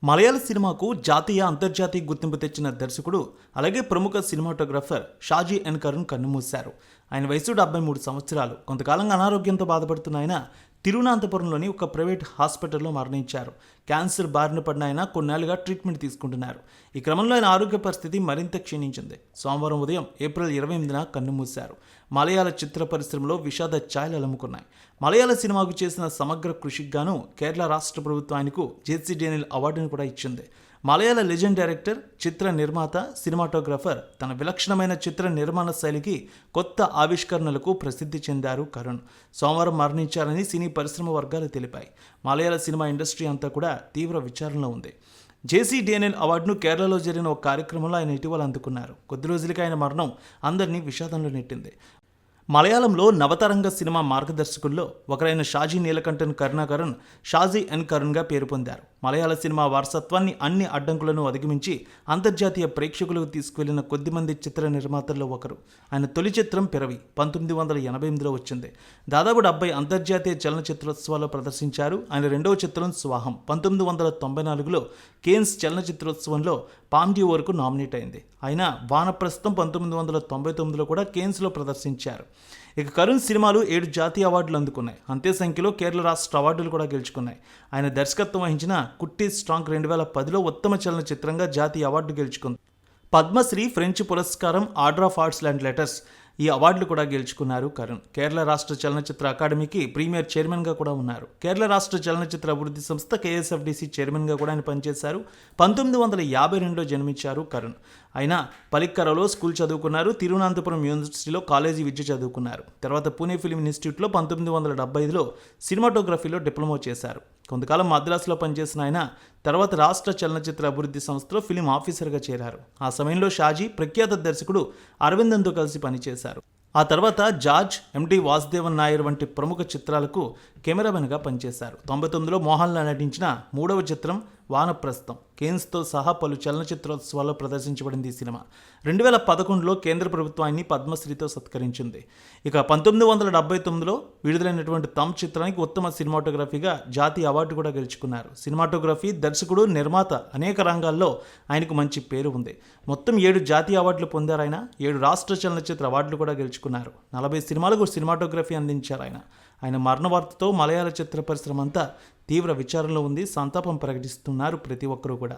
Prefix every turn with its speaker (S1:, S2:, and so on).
S1: మలయాళ సినిమాకు జాతీయ అంతర్జాతీయ గుర్తింపు తెచ్చిన దర్శకుడు అలాగే ప్రముఖ సినిమాటోగ్రాఫర్ షాజీ ఎన్ కరుణ్ కన్నుమూశారు. ఆయన వయసు 73 సంవత్సరాలు. కొంతకాలంగా అనారోగ్యంతో బాధపడుతున్న ఆయన తిరువనంతపురంలోని ఒక ప్రైవేట్ హాస్పిటల్లో మరణించారు. క్యాన్సర్ బారిన పడిన ఆయన కొన్నేళ్లుగా ట్రీట్మెంట్ తీసుకుంటున్నారు. ఈ క్రమంలో ఆయన ఆరోగ్య పరిస్థితి మరింత క్షీణించింది. సోమవారం ఉదయం ఏప్రిల్ 28న కన్నుమూశారు. మలయాళ చిత్ర పరిశ్రమలో విషాద ఛాయలు అలుముకున్నాయి. మలయాళ సినిమాకు చేసిన సమగ్ర కృషికి గాను కేరళ రాష్ట్ర ప్రభుత్వం ఆయనకు జెసి డేనియల్ అవార్డును కూడా ఇచ్చింది. మలయాళ లెజెండ్ డైరెక్టర్, చిత్ర నిర్మాత, సినిమాటోగ్రాఫర్ తన విలక్షణమైన చిత్ర నిర్మాణ శైలికి, కొత్త ఆవిష్కరణలకు ప్రసిద్ధి చెందారు కరుణ్. సోమవారం మరణించారని సినీ పరిశ్రమ వర్గాలు తెలిపాయి. మలయాళ సినిమా ఇండస్ట్రీ అంతా కూడా తీవ్ర విచారణలో ఉంది. జెసి డేనియల్ అవార్డును కేరళలో జరిగిన ఒక కార్యక్రమంలో ఆయన ఇటీవల అందుకున్నారు. కొద్ది రోజులకి ఆయన మరణం అందరినీ విషాదంలో నెట్టింది. మలయాళంలో నవతరంగ సినిమా మార్గదర్శకుల్లో ఒకరైన షాజీ నీలకంఠన్ కరుణాకరన్ షాజీ ఎన్ కరుణ్గా పేరు పొందారు. మలయాళ సినిమా వారసత్వాన్ని, అన్ని అడ్డంకులను అధిగమించి అంతర్జాతీయ ప్రేక్షకులకు తీసుకువెళ్లిన కొద్దిమంది చిత్ర నిర్మాతల్లో ఒకరు. ఆయన తొలి చిత్రం పిరవి 1988లో వచ్చింది. దాదాపు 70 అంతర్జాతీయ చలనచిత్రోత్సవాల్లో ప్రదర్శించారు. ఆయన రెండవ చిత్రం స్వాహం 1994లో కేన్స్ చలనచిత్రోత్సవంలో పామ్ డివోర్కు నామినేట్ అయింది. ఆయన వానప్రస్థం 1999లో కూడా కేన్స్లో ప్రదర్శించారు. ఇక కరుణ్ సినిమాలు 7 జాతీయ అవార్డులు అందుకున్నాయి. అంతే సంఖ్యలో కేరళ రాష్ట్ర అవార్డులు కూడా గెలుచుకున్నాయి. ఆయన దర్శకత్వం వహించిన కుట్టి స్ట్రాంగ్ 2010లో ఉత్తమ చలనచిత్రంగా జాతీయ అవార్డు గెలుచుకుంది. పద్మశ్రీ, ఫ్రెంచ్ పురస్కారం, order of arts and letters ఈ అవార్డులు కూడా గెలుచుకున్నారు కరుణ్. కేరళ రాష్ట్ర చలనచిత్ర అకాడమీకి ప్రీమియర్ చైర్మన్గా కూడా ఉన్నారు. కేరళ రాష్ట్ర చలనచిత్ర అభివృద్ధి సంస్థ కేఎస్ఎఫ్డిసి చైర్మన్గా కూడా ఆయన పనిచేశారు. 1952లో జన్మించారు కరుణ్. ఆయన పలిక్కరలో స్కూల్ చదువుకున్నారు. తిరువనంతపురం యూనివర్సిటీలో కాలేజీ విద్య చదువుకున్నారు. తర్వాత పూణే ఫిల్మ్ ఇన్స్టిట్యూట్లో 1975లో సినిమాటోగ్రఫీలో డిప్లొమా చేశారు. కొంతకాలం మద్రాసులో పనిచేసిన ఆయన తర్వాత రాష్ట్ర చలనచిత్ర అభివృద్ధి సంస్థలో ఫిలిం ఆఫీసర్గా చేరారు. ఆ సమయంలో షాజీ ప్రఖ్యాత దర్శకుడు అరవిందన్తో కలిసి పనిచేశారు. ఆ తర్వాత జార్జ్, ఎండి వాసుదేవన్ నాయర్ వంటి ప్రముఖ చిత్రాలకు కెమెరామెన్గా పనిచేశారు. 99లో మోహన్లాల్ నటించిన మూడవ చిత్రం వానప్రస్థం కేన్స్తో సహా పలు చలనచిత్రోత్సవాల్లో ప్రదర్శించబడింది. ఈ సినిమా 2011లో కేంద్ర ప్రభుత్వం ఆయన్ని పద్మశ్రీతో సత్కరించింది. ఇక 1979లో విడుదలైనటువంటి తమ్ చిత్రానికి ఉత్తమ సినిమాటోగ్రఫీగా జాతీయ అవార్డు కూడా గెలుచుకున్నారు. సినిమాటోగ్రఫీ, దర్శకుడు, నిర్మాత అనేక రంగాల్లో ఆయనకు మంచి పేరు ఉంది. మొత్తం 7 జాతీయ అవార్డులు పొందారు ఆయన. 7 రాష్ట్ర చలనచిత్ర అవార్డులు కూడా గెలుచుకున్నారు. 40 సినిమాలకు సినిమాటోగ్రఫీ అందించారు ఆయన. ఆయన మరణ వార్తతో మలయాళ చిత్ర పరిశ్రమ అంతా తీవ్ర విచారంలో ఉంది. సంతాపం ప్రకటిస్తున్నారు ప్రతి ఒక్కరూ కూడా.